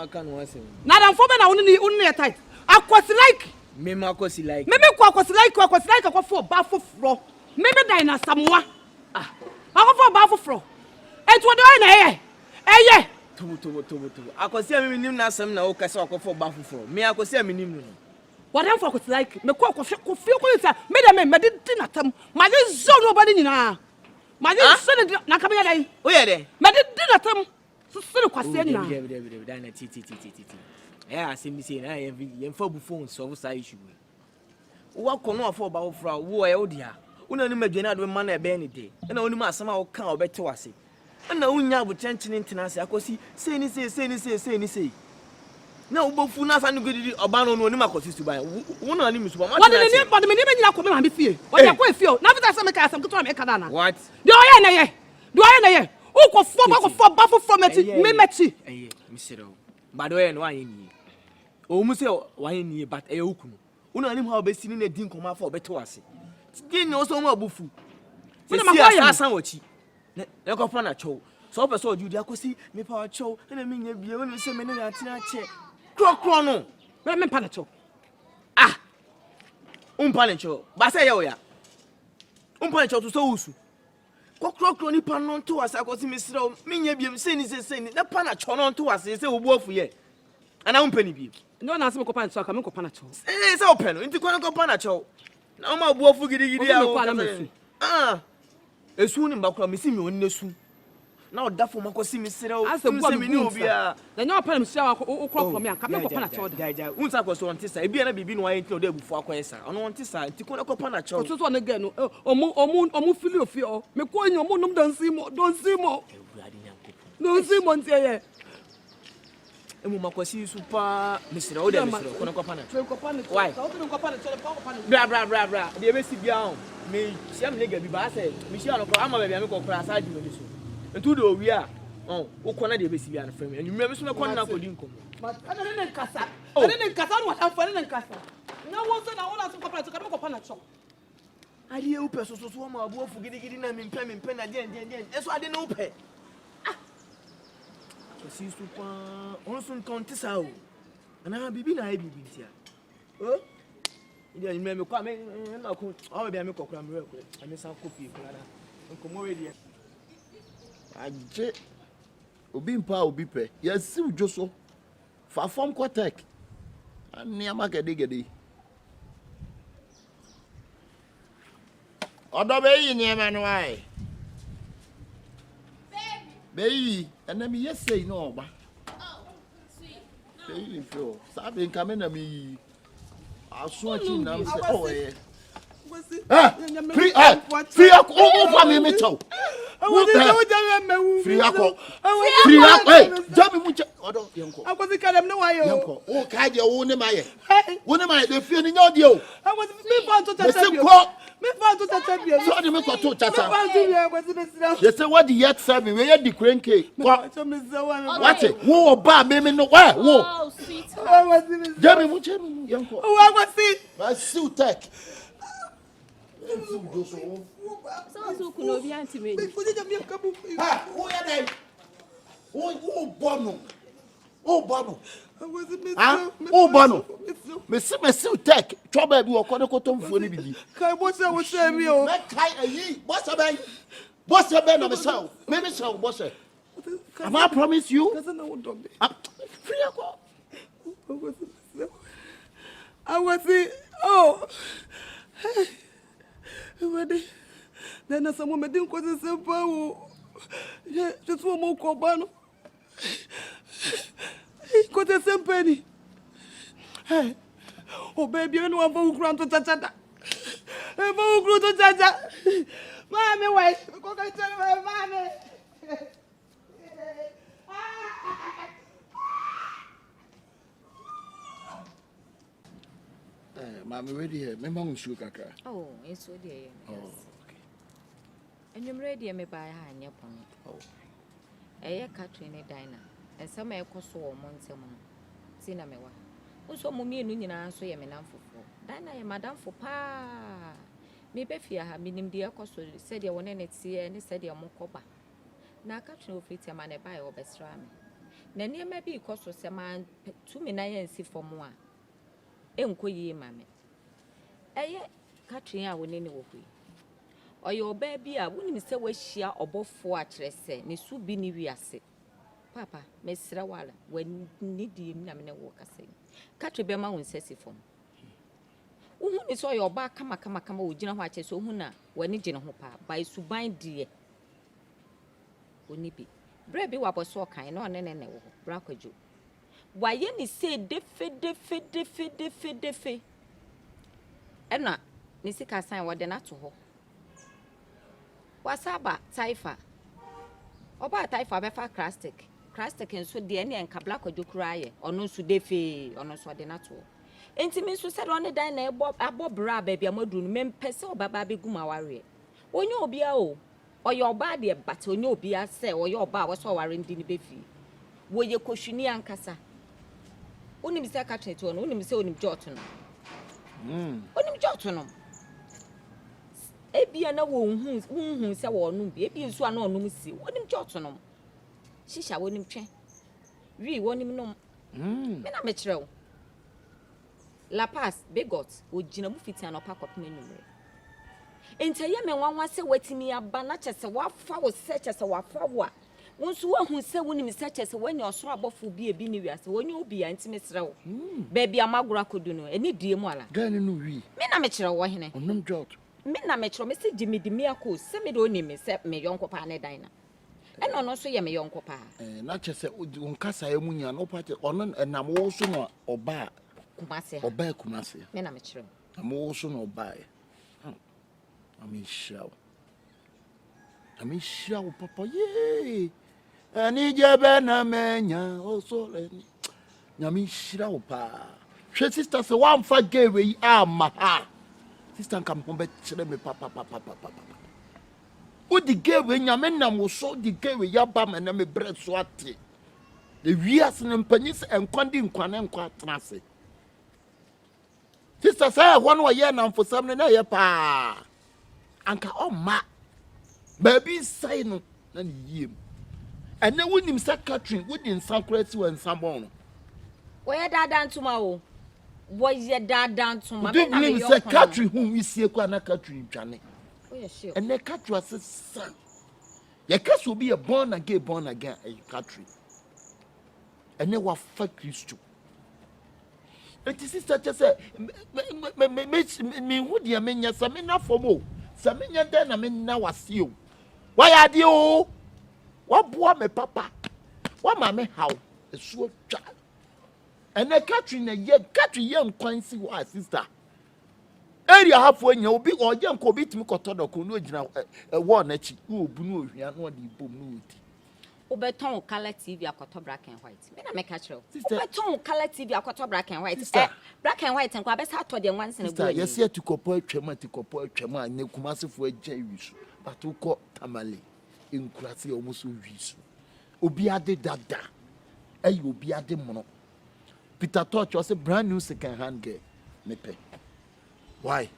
aka no asem. Na dan fo be na woni tight. Akwasi like. Me ma akwasi like. Me ko akwasi like akofo ba foforo. Me Daina Samoa. Ah. Akofo ba foforo. Etu do na eye. Tobo. Akwasi me nim na asem na o kase akofo ba foforo. Me akwasi me nim no. What for akwasi like? Me ko feel ko say me da me de dinatam. Ma de zo no ba ni nyina. Ma de so na ka be dai. O ye de. Me de dinatam. So kwasi nyina. Daina ti. Yeah, I see me say na ye fa bu phone so for say issue. Wo kono afọ ba wo fra wo e odia. Una ni madwane ado ma na e be ni de. Na oni ma asama wo kan obete wase. Na unya abuchenchini ntenase akosi sei ni. Na ubofu na asa ngudidi oba no oni makosi suban. Wo na ni misuba ma. What the name but me nyina ko me ma be fie. What ya ko fie. Na fita asem ka asem to me ka na. What? Do oye na ye. Ukofo ba fo me meti. Eh, misero. Ba do ye no anye ni. O mu se wa ye ni but e okunu. Una ni ha obesi ni na din koma fa obete wase. Din no so mo abufu. Se si asa wachi. Na ko fa na chow. So person ojudi akosi me pa chow na me nya bie woni se me na atina che. Kro no. Me pa na chow. Ah. Pa na chow. Ba se ye o ya. Pa na chow to so usu. Kro ni pa no to wase akosi me sira me nya bie se ni na pa na chow no to wase se obu afu ye. Ana umpa ni bie. No na se me ko pa na chow ka me ko pa na chow. Se o pe no nti ko pa na chow. Na o ma obu afu gidi a. Esu ni mbakura me si me oni nesu. Na odafo makosi me sere o se me ni obia. Na nya opa na me sere ukro me aka me ko pa na chow da. Ja. Unsa ko so onti sa e bia na bibi no ayi nti o da ebufu akoyesa. Ono onti sa nti ko na ko pa na chow. So so na ga no omu fili ofi o. Me ko enyo omu nom don simo. Ewurade nyankopon. No simo nti ye. Emu makosi su pa me sere o da me sere ko na ko pa na. Why? So ko pa na chow pa na. Bra. De be si bia on. Me siam lega bi ba say me sia no ko ama ba bia me ko kra sa di me so ntu do wi a wo ko na de be si bia na frame enwuma me so me ko na ko di nkom but ana ne nkasa no wa fa ne nkasa na wo so na wo na so ko pa na cho ari e upe so ma abu ofu gidi na me mpe na den eso ade na upe so si su pa on so ntonti sa o ana bibi na ai bibi ntia o Ide ni me kwa me na ko o bia me kokora me rekọ ame san copy klara nkomo we die aje obi mpa obi pe yesi ujoso fa form kotek ani amagede odo be yi ni ema no ai baby and me yesi no oba sweet baby feel sabe nkame na me Aswachi na say oh eh free ako fa me meto free ako eh jabi mu odo yenko akwasi kadam no wayo yenko o ka je wo ne maye de fie ni nyodi o akwasi me fa to tata bia so de me ko to tata akwasi me sira they say what the yet say me we the cranky what wo oba me no wa wo jabi mu yenko o akwasi ba siu tek so kuno bi anti me me fuji jam ka bu ha wo ya dai wo bono o bono me siu tek choba bi wo ko ne kotomfuo ne bidi kai bo se mi o me kai ayi bo se be na me saw bo se am I promise you free ako I was oh then someone made him cause a power. Yeah, just one more cobano. He got the same penny. Hey, oh, baby, you know I'm going to Tata. I'm going to Tata. Mammy, wait, because I tell my mammy. Mama ready here. Me mong shu kakra. Oh, it's ready. Oh, okay. And you're ready me buy her and your pony. Oh. A Catherine Daina. And some may cost so months a month. Sinamewa. Also, Mummy and Nina so ye me now for Dina, madame for pa. Maybe fear have been in dear cost said you want any see and said your mokoba. Now Catherine will fit a man a buy or best ram. na nneɛma bi kɔ so sɛ man tumi na yɛ nsi fam a ɛnkɔ yie ma me ɛyɛ Catherine a wone ne wɔ hɔ yi ɔyɛ ɔbaa bi a wonim sɛ wahyia ɔbɔfoɔ a kyerɛ sɛ ne su bi ne wiase papa mesrɛ wala wani die mi na me ne wo kasa yi Catherine bɛma wo nsa si fam wohu ni sɛ ɔyɛ ɔbaa kama ogyina hɔ akyɛ sɛ wohu na wani gye ne ho paa ba suban die oni bi brɛ bi wabɔso ɔkan na ɔne ne wo bra kwadwo wayɛ ne sɛ defe ɛna ne sika san wɔde na to hɔ wasaba taifa ɔba taifa bɛfa crastic nso deɛ ne enka bra kwadwo kura yɛ ɔno nso defe ɔno nso ɔde na to hɔ enti me nso sɛ ɔne dan na abɔ bra baabi amadu no mempɛ sɛ ɔbaba bɛgu ma wareɛ onye obia o ɔyɛ ɔba deɛ bata onye obia sɛ ɔyɛ ɔba a wɔsɔ ware ndi ne bɛfi wɔyɛ kohwini ankasa onim sɛ Catherine to no onim sɛ onim jot no onim jot no ebia na wɔnhu sɛ wɔnom bi ebia nso ana ɔnom si onim jot no shisha wonim twɛn wi wonim nom me na me kyerɛw La Paz bigot ogina mu fitia no pa kopem numre enti ye me nwanwa sɛ watimi aba na kyɛ sɛ wafa wo sɛ kyɛ sɛ wafa wo a wonso wahu sɛ wonim sɛ kyɛ sɛ wanya ɔsoro abɔfo bi ebi ne wiase wonye obi a enti me serɛ wo baabi amagora kodu no eni die mu ala gane no wi me na me kyerɛ wo hene onom jot me na me kyerɛ me sɛ gimidi mi akɔ sɛ me de onim sɛ me yɔnko pa ne Daina ɛna ɔno nso yɛ me yɔnko pa na kyɛ sɛ onkasa ya munya no pa kyɛ ɔno enam wo so no ɔba Kumasi ɔba Kumasi me na me kyerɛ am wo so no ɔba I'm sure papa ye ani jebe na menya oso leni nyame hyira wo pa hwe sister se wa mfa gewe yi ama ha sister kam ho be kyerɛ me papa wo di gewe nyame nam wo so di gewe ya ba me na me bre so ate e wiase ne mpanyi se enkwandi nkwane nkwa atrase sister say one wa ye nam fosam ne na ye pa anka oma baby say no na ne yiem ene wonim sa Catherine wodi nsankrati wa nsambon no woyɛ dada ntoma o woyɛ dada ntoma me na me say Catherine hu wisie kwa na Catherine dwane woyɛ sure ene Catherine asesa ye kaso bi e born again Catherine ene wa fa Kristo eti sister say me hu dia menya sa me na fomo sa menya den na me na wase o why ade o waboa me papa wa ma me haw esuo twa ene Catherine ye nkwan si wa sister area hafo nya obi oje nko obi timi kotodoko no gina wo na chi no obu no ohia no de bom no odi Obeton color TV akoto black and white. Me na make a show. Sister, Obeton color TV akoto black and white. Sister, Black and white and abesa to the once in a good. Yes, here to kopo twema ne Kumasi fo agya wisu. But uko tamale in Kumasi almost wisu. Obi ade dada. Ayi obi ade mono. Peter Touch was a brand new second hand girl. Mepe. Why?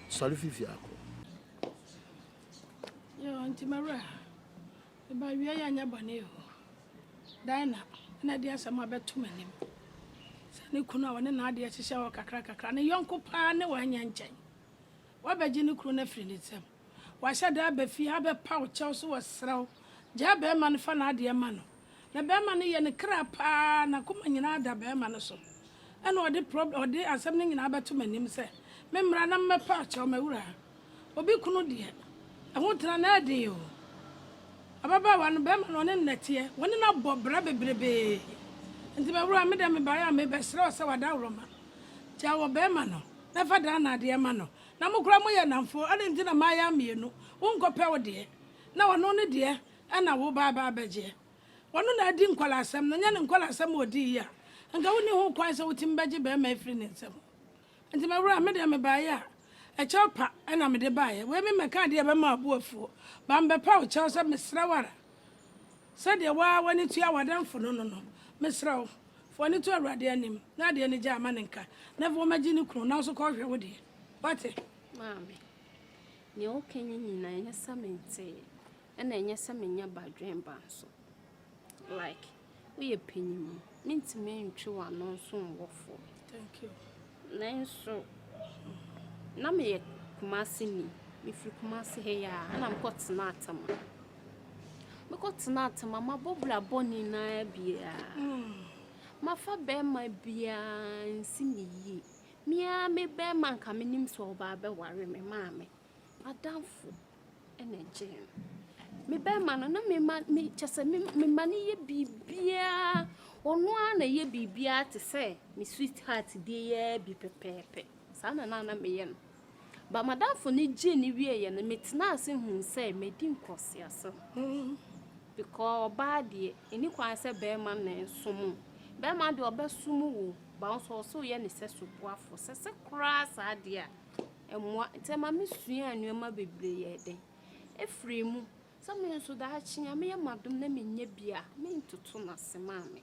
Sorry fifi ako. Yo, Auntie Mara. Ba wiya ya nya bane ho Daina na dia sama beto manim se ne kunu a wone na ade hyehyɛ wo kakra ne yonko pa ne wanya nkyɛn wa bagye ne kunu na firi ne tsam wa hyɛ da ba fi ha be pa wo kyɛw so wɔsraw gya be ma ne fa na ade ma no na be ma ne yɛ ne kra pa na kuma nyina da be ma no so ɛna ɔde problem ɔde asɛm ne nyina beto manim sɛ me mmra na me pa kyɛw mawura obi kunu de ɛho tra na ade o ababa wan be ma no ne nnatie woni na bobra bebrebe nti bawura me da me ba ya me be sere o se wada wroma tia wo be ma no na fa da na de ma no na mukura mo ye namfo ade nti na ma ya mienu wonkopɛ wo de na wono ne de na wo ba beje wono na adi nkwala asɛm no nya ne nkwala asɛm odi ya nka woni ho kwan sɛ wotim beje be ma afiri ne nsɛm nti bawura me da me ba ya echopa na me de bae we me meka de be ma abuafuo ba mbe pa o chew se mesra wara se de wa wani tua wadanfo no mesra fo ni to awrade anim na de ni ja amanenka na fo magi ni kunu na so ko hwe wo de wate mami ne o kenye nyina enya samente na enya samenya badwen ba so like We a penny. Means me true and non soon waffle. Thank you. Then so. Na me Kumasi ni. Me free Kumasi here and I'm got tonight. Me got tonight. Mama Bobla Bonnie na bia. Ma fa be my bia nsi me yi. Mia me be man ka me nim so ba be ware me maame. Adamfo ene jam. Me be man no na me chese me mani ye bibia. Ono na ye bibia te say me sweetheart de ye bi pepepe. Sa na me ye no. Ba madamfo ni je ni wie ye no metena ase hu say me di nkosi ase. Because bad ye eni kwan say be man na ensom. Be man de obesumu wo ba so ye ne sesu boafo sese kra sa de a emwa tema me sua anuama bebre ye den efri mu so me nso da achia me ye madom na me nya bia me ntutu na sema me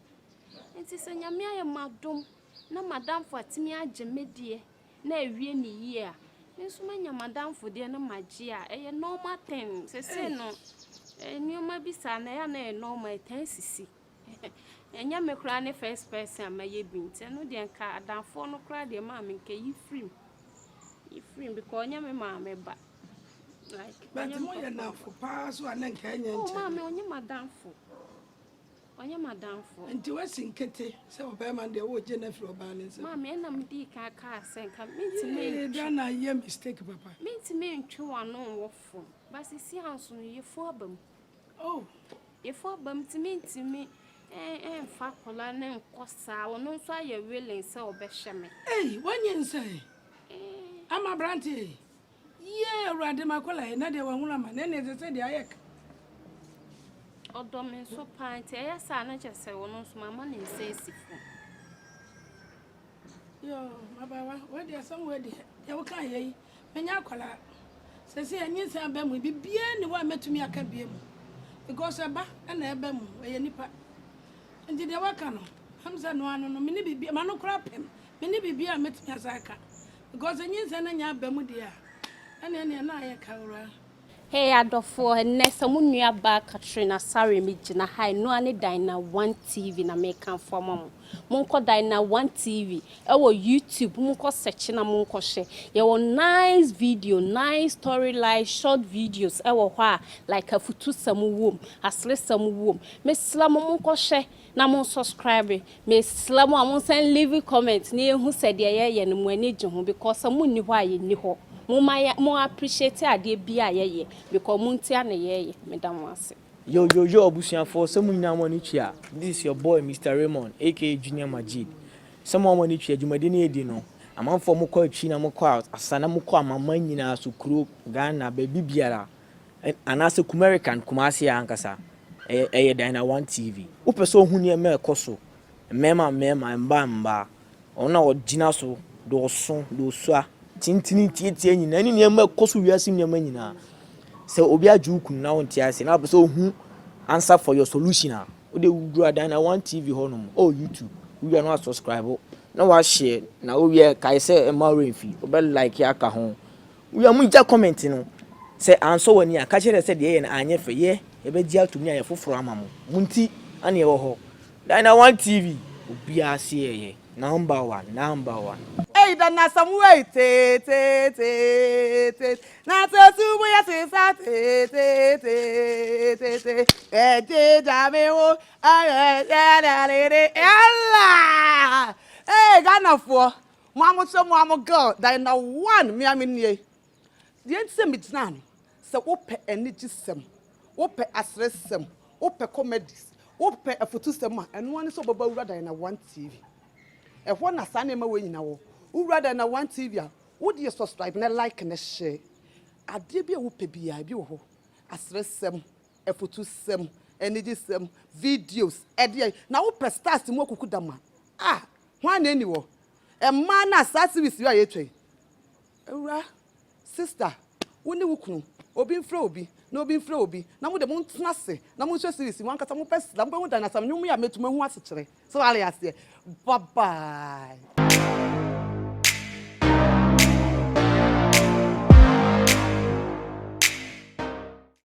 enti se nya me ye madom na madam fo atimi age medie na awie ni yi a me nso manya madam fo de na magi a eye normal thing sese no enuama bisa na ya na normal ten sisi enya me kra ne first person ma ye binte no de nka adanfo no kra de ma me nke yi free because enya me ma me ba like But mo ye na for pass wa na nka nya nche. Oh ma me onye madamfo Nti wasi nkete se oba man de wo je na firi oba ne se. ma me na me di ka se nka me Da na ye mistake papa. me ntwe wano wo fo ba sisi hanso no ye fo abam. Oh, ye fo abam timi fa kola na nkosa wono nso aye willing se obehye me. hey, wanyen say. Ama branti. Ye urade makola na de wahuna ma na ne se de ayek. Odo me so pant e yesa na chese wono nso mama na nse sifo. Yo, mabawa, we dey somewhere dey. Ya wo kan ye. Menya akola. Se anyi se aba mu bibia ne wa metumi aka bia mu. Because aba na eba mu we nipa. Ndi de waka no. Hamza no anu no me ne bibia ma no kra pem. Me ne bibia metumi asaka. Because anyi se na nya aba mu dia. Ene na ayeka wura. Hey adofo nessa munua ba Katrina Sare mi gina hai no ane Daina 1 TV na me kan for mom. Monko Daina 1 TV ewo YouTube monko search na monko share. Ye wo nice video, nice story like short videos ewo hwa like afutu samu wom, asle samu wom. Me slam monko share na mon subscribe. Me slam amon send leave comment na ehu se de ye no mu ani gye ho because amunni hwa ye ni ho. Mo appreciate ade bia ye because muntia na ye medam wase. Yo obusian for some nyina money chia. This is your boy Mr. Raymond aka Junior Majid. Some money chia jumade na edi no. Amanfo mo kwa chi na mo kwa asana mo kwa mama nyina so kuro Ghana baby biara. Anase Kumerican Kumasi ankasa. Eye Daina 1 TV. Upe so hu ne me ekoso. Mema mba. Ona ogina so do so do so tintini tietie nyina ni ne makoso wiase ne nyina se obi aju kun na wonti ase na so hu answer for your solution a o de wudura Daina 1 TV honum o YouTube we are not subscribe na wa share na o wie kai se e ma renfi o be like ya ka ho we are munja comment no se answer wani a ka chere se de ye na anye fe ye e be dia to mi aye foforo amamo munti ane e wo ho Daina 1 TV obi ase ye number 1 Hey, dan na somewhere te. Na so subu ya se sa te. Jame wo Ella. Hey, Ghana for. Mo girl, Daina 1 me amini. The end se mitna no. Se ope energy sem. Ope asresem. Ope comedies. Ope afotu sem a eno ani so baba wura Daina 1 TV. E ho na sa na ma we nyina wo. Wura Daina 1 TV a wo de subscribe na like na share. Ade bi a wo pe bia bi wo ho. Asresem, afotu sem, energy sem, videos, ede na wo pe stars mu okuku dama. Ah, hwan na ni wo. E ma na sa series a ye twen. Wura sister, wo ni wo kunu. Obi mfra obi, na obi mfra obi. Na mo de mo ntena se, na mo hwe series wan kata mo pe na mo Daina sam nyum ya metuma hu ase kire. So ale ase. Bye bye.